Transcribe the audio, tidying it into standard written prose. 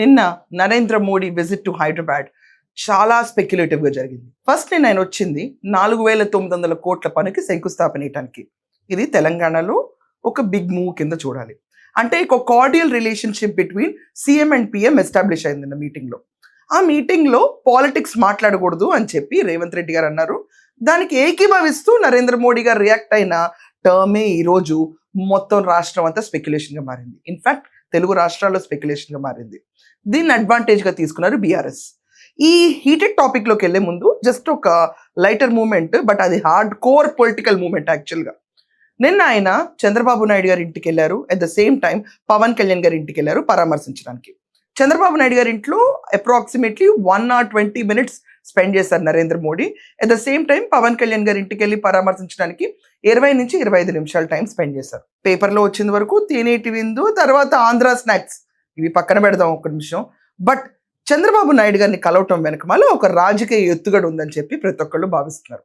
నిన్న Narendra Modi visit to Hyderabad చాలా స్పెక్యులేటివ్గా జరిగింది. ఫస్ట్ నేను ఆయన వచ్చింది 4,900 కోట్ల పనికి శంకుస్థాపన చేయడానికి. ఇది తెలంగాణలో ఒక బిగ్ మూవ్ కింద చూడాలి. అంటే ఒక cordial relationship between CM and PM establish అయింది నిన్న మీటింగ్లో. ఆ మీటింగ్లో పాలిటిక్స్ మాట్లాడకూడదు అని చెప్పి రేవంత్ రెడ్డి గారు అన్నారు. దానికి ఏకీభవిస్తూ నరేంద్ర మోడీ గారు రియాక్ట్ అయిన టర్మే ఈరోజు మొత్తం రాష్ట్రం అంతా స్పెక్యులేషన్గా మారింది. ఇన్ఫ్యాక్ట్ తెలుగు రాష్ట్రాల్లో స్పెక్యులేషన్గా మారింది. దీన్ని అడ్వాంటేజ్గా తీసుకున్నారు బీఆర్ఎస్. ఈ హీటెడ్ టాపిక్లోకి వెళ్ళే ముందు జస్ట్ ఒక లైటర్ మూమెంట్, బట్ అది హార్డ్ కోర్ పొలిటికల్ మూమెంట్ యాక్చువల్గా. నిన్న ఆయన చంద్రబాబు నాయుడు గారి ఇంటికి వెళ్ళారు. At the same time Pawan Kalyan గారి ఇంటికి వెళ్ళారు పరామర్శించడానికి. చంద్రబాబు నాయుడు గారి ఇంట్లో అప్రాక్సిమేట్లీ 1 or 20 minutes స్పెండ్ చేశారు Narendra Modi. At the same time Pawan Kalyan గారి ఇంటికి వెళ్ళి పరామర్శించడానికి 20 నుంచి 25 నిమిషాల టైం స్పెండ్ చేశారు. పేపర్లో వచ్చిన వరకు తేనేటి విందు, తర్వాత ఆంధ్ర స్నాక్స్, ఇవి పక్కన పెడదాం ఒక నిమిషం. బట్ చంద్రబాబు నాయుడు గారిని కలవటం వెనకమాల ఒక రాజకీయ ఎత్తుగడ ఉందని చెప్పి ప్రతి ఒక్కళ్ళు భావిస్తున్నారు.